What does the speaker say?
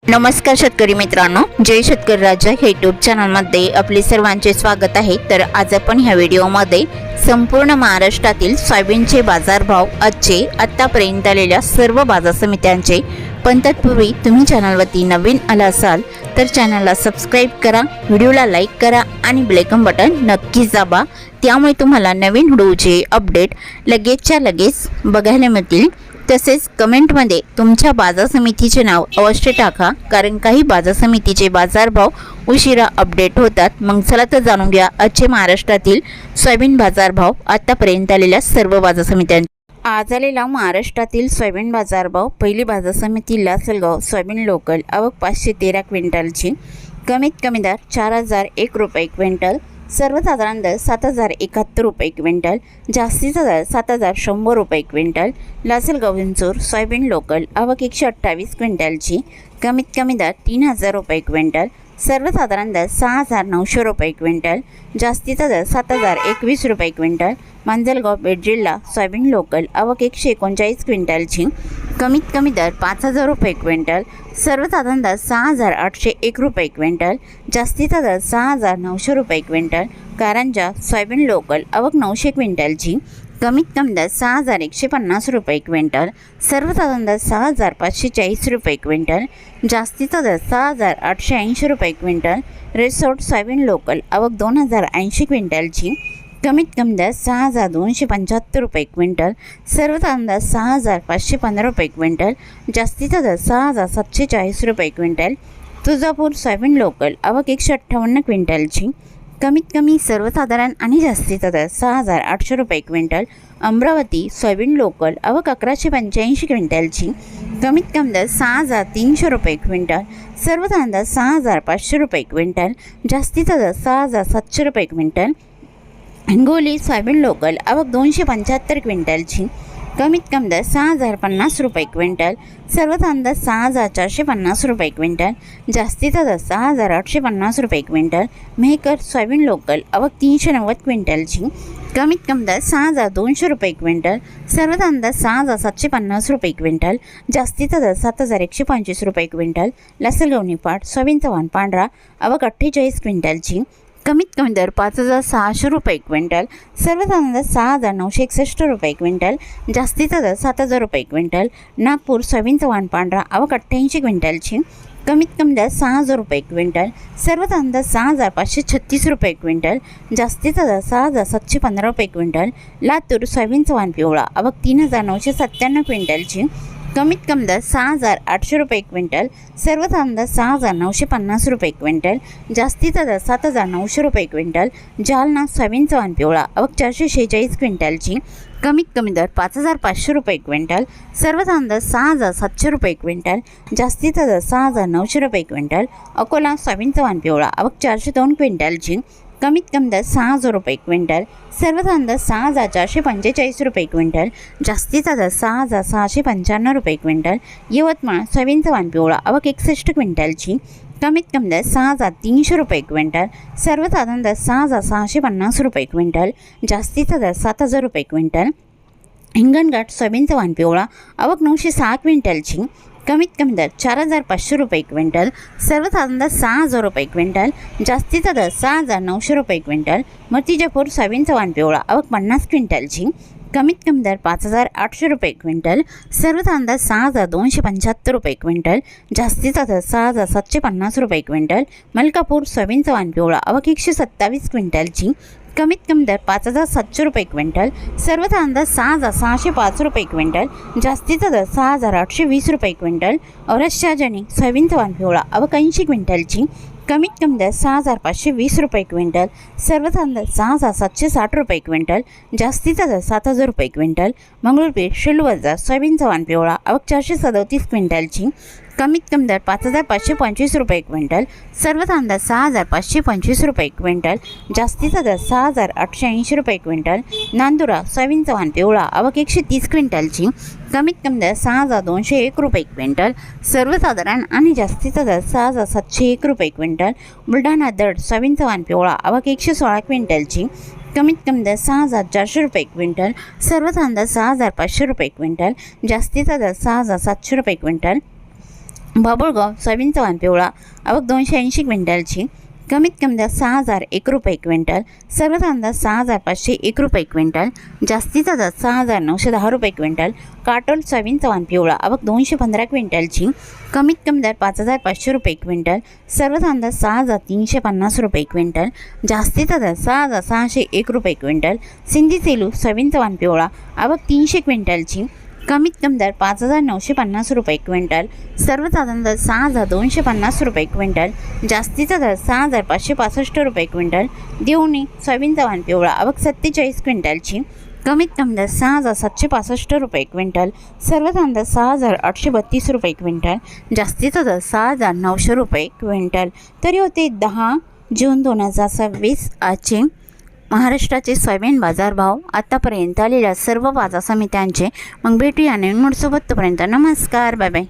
नमस्कार शेतकरी मित्रांनो, जय शेतकरी राजा हे यूट्यूब चॅनलमध्ये आपले सर्वांचे स्वागत आहे। तर आज आपण ह्या व्हिडिओमध्ये संपूर्ण महाराष्ट्रातील सोयाबीनचे बाजारभाव आजचे आतापर्यंत आलेल्या सर्व बाजार समित्यांचे, पण तत्पूर्वी तुम्ही चॅनलवरती नवीन आला असाल तर चॅनलला सबस्क्राईब करा, व्हिडिओला लाईक करा आणि बेल आयकॉन बटन नक्कीच दाबा, त्यामुळे तुम्हाला नवीन व्हिडिओचे अपडेट लगेचच्या लगेच बघायला मिळतील। तसेच कमेंटमध्ये तुमच्या बाजार समितीचे नाव अवश्य टाका, कारण काही बाजार समितीचे बाजारभाव उशिरा अपडेट होतात। मग चला तर जाणून घ्या आजचे महाराष्ट्रातील सोयाबीन बाजारभाव आतापर्यंत आलेल्या सर्व बाजार समित्यांचे। आज आलेला महाराष्ट्रातील सोयाबीन बाजारभाव। पहिली बाजार समिती लासलगाव सोयाबीन लोकल, आवक 513 क्विंटलची, कमीत कमी दर 4001 रुपये क्विंटल, सर्वसाधारण दर 7071 रुपये क्विंटल, जास्तीचा दर 7100 रुपये quintal. Lasalgaon Vinchur soybean local, आवक 128 क्विंटलची, कमीत कमी दर 3000 रुपये क्विंटल, सर्वसाधारण दर 6900 रुपये क्विंटल, जास्तीचा दर 7021 रुपये क्विंटल। मांजलगाव बीड जिल्हा सोयाबीन लोकल, आवक 139 क्विंटलची, कमीत कमी दर 5000 रुपये क्विंटल, सर्वसाधारण दर 6801 रुपये क्विंटल, जास्तीचा दर 6900 रुपये क्विंटल। कारंजा सोयाबीन लोकल, आवक 900 क्विंटलची, कमीत कमी दर 6150 रुपये क्विंटल, सर्वसाधारण दर 6540 रुपये क्विंटल, जास्तीचा दर 6880 रुपये क्विंटल। रिसोर्ट सोयाबीन लोकल, आवक 2080 क्विंटलची, कमीत कमी दर 6275 रुपये क्विंटल, सर्वसाधारण दर 6515 रुपये क्विंटल, जास्तीचा दर 6740 रुपये क्विंटल। तुळजापूर सोयाबीन लोकल, आवक 158 क्विंटलची, कमीत कमी सर्वसाधारण आणि जास्तीचा दर 6800 रुपये क्विंटल। अमरावती सोयाबीन लोकल, आवक 1185 क्विंटलची, कमीत कमी दर 6300 रुपये क्विंटल, सर्वसाधारण दर 6500 रुपये क्विंटल, जास्तीचा दर 6700 रुपये क्विंटल। हिंगोली सोयाबीन लोकल, आवक 275 क्विंटलची, कमीत कमी दर 6050 रुपये क्विंटल, सर्वसाधारण दर 6450 रुपये क्विंटल, जास्तीचा दर 6850 रुपये क्विंटल। मेहकर सोयाबीन लोकल, आवक 390 क्विंटलची, कमीत कमी दर 6200 रुपये क्विंटल, सर्वसाधारण दर 6750 रुपये क्विंटल, जास्तीचा दर 7125 रुपये क्विंटल। लासलगाव निफाड सोयाबीन चव्हाण पांढरा, आवक 48 क्विंटलची, कमीत कमी दर 5600 रुपये क्विंटल, सर्वसाधारण दर 6961 रुपये क्विंटल, जास्तीचा दर 7000 रुपये क्विंटल। नागपूर सोयाबीन चव्हाण पांढरा, आवक 88 क्विंटलची, कमीत कमी दर 6000 रुपये क्विंटल, सर्वसाधारण दर 6536 रुपये क्विंटल, जास्तीचा दर 6715 रुपये क्विंटल। लातूर सोयाबीन चव्हाण पिवळा, आवक 3997 क्विंटलची, कमीत कमी दर 6800 रुपये क्विंटल, सर्वसाधारण दर 6950 रुपये क्विंटल, जास्तीचा दर 7900 रुपये क्विंटल। जालना सोयाबीन चव्हाण पिवळा, आवक 446 क्विंटलची, कमीत कमी दर 5500 रुपये क्विंटल, सर्वसाधारण दर 6700 रुपये क्विंटल, जास्तीचा दर 6900 रुपये क्विंटल। अकोला सोयाबीन चव्हाण पिवळा, आवक 402 क्विंटलची, कमीत कमी दर 6000 रुपये क्विंटल, सर्वसाधारण दर 6445 रुपये क्विंटल, जास्तीचा दर 6695 रुपये क्विंटल। यवतमाळ सोयाबीन चव्हाण पिवळा, आवक 61 क्विंटलची, कमीत कमी दर 6300 रुपये क्विंटल, सर्वसाधारण दर 6650 रुपये क्विंटल, जास्तीचा दर 7000 रुपये क्विंटल। हिंगणघाट सोयाबीन चव्हाण पिवळा, आवक 906 क्विंटलची, कमीत कमी दर 4500 रुपये क्विंटल, सर्वसाधारण दर 6000 रुपये क्विंटल, जास्तीचा दर 6900 रुपये क्विंटल। मूर्तिजापूर सोयाबीन चव्हाण पिवळा, आवक 50 क्विंटलची, कमीत कमी दर 5800 रुपये क्विंटल, सर्वसाधारण दर 6275 रुपये क्विंटल, जास्तीचा दर 6750 रुपये क्विंटल। मलकापूर सोयाबीन चव्हाण पिवळा, आवक 127 क्विंटलची, कमीत कमी दर 5700 रुपये क्विंटल, सर्वसाधारण दर 6605 रुपये क्विंटल, जास्तीचा दर 6820 रुपये क्विंटल। औरंगाबाद जनी सोयाबीन चव्हाण पिवळा, आवक 80 क्विंटलची, कमीत कमी दर 6520 रुपये क्विंटल, सर्वसाधारण दर 6760 रुपये क्विंटल, जास्तीचा दर 7000 रुपये क्विंटल। मंगळूरपीठ शिलवजा सोयाबीन चव्हाण पिवळा, आवक 437 क्विंटलची, कमीत कमी दर 5525 रुपये क्विंटल, सर्वसाधारण दर 6525 रुपये क्विंटल, जास्तीचा दर 6880 रुपये क्विंटल। नांदुरा सोयाबीन चव्हाण पिवळा, आवक 130 क्विंटलची, कमीत कमी दर 6201 रुपये क्विंटल, सर्वसाधारण आणि जास्तीचा दर 6701 रुपये क्विंटल। बुलढाणा दड सोयाबीन चव्हाण पिवळा, आवक 116 क्विंटलची, कमीत कमी दर 6400 रुपये क्विंटल, सर्वसाधारण दर 6500 रुपये क्विंटल, जास्तीचा दर 6700 रुपये क्विंटल। बाभुळगाव सोयाबीनचा वाण पिवळा आवक 280 क्विंटलची, कमीत कमी दर 6,001 रुपये क्विंटल, सर्वसाधारण दर 6,501 रुपये क्विंटल, जास्तीचा दर 6,910 रुपये क्विंटल. काटोल सोयाबीनचा वाण पिवळा आवक 215 क्विंटलची, कमीत कमी दर 5,500 रुपये क्विंटल, सर्वसाधारण दर 6,350 रुपये क्विंटल, जास्तीचा दर 6,601 रुपये क्विंटल. सिंधी सेलू सोयाबीनचा वाण पिवळा आवक 300 क्विंटलची, कमीत कमी दर 5,950 रुपये क्विंटल, सर्वसाधारण दर 6,250 रुपये क्विंटल, जास्तीचा दर 6,565 रुपये क्विंटल. देवणी सोयाबीनचा वाण पिवळा आवक 47 क्विंटलची, कमीत कमी दर 6,765 रुपये क्विंटल, सर्वसाधारण दर 6,832 रुपये क्विंटल, जास्तीचा दर 6,900 रुपये क्विंटल. तरी होते 10 जून 2026 आजचे महाराष्ट्राचे सोयाबीन बाजारभाव आतापर्यंत आलेल्या सर्व बाजार समित्यांचे. मग भेटूया नवीन सोबत. तोपर्यंत नमस्कार, बाय बाय.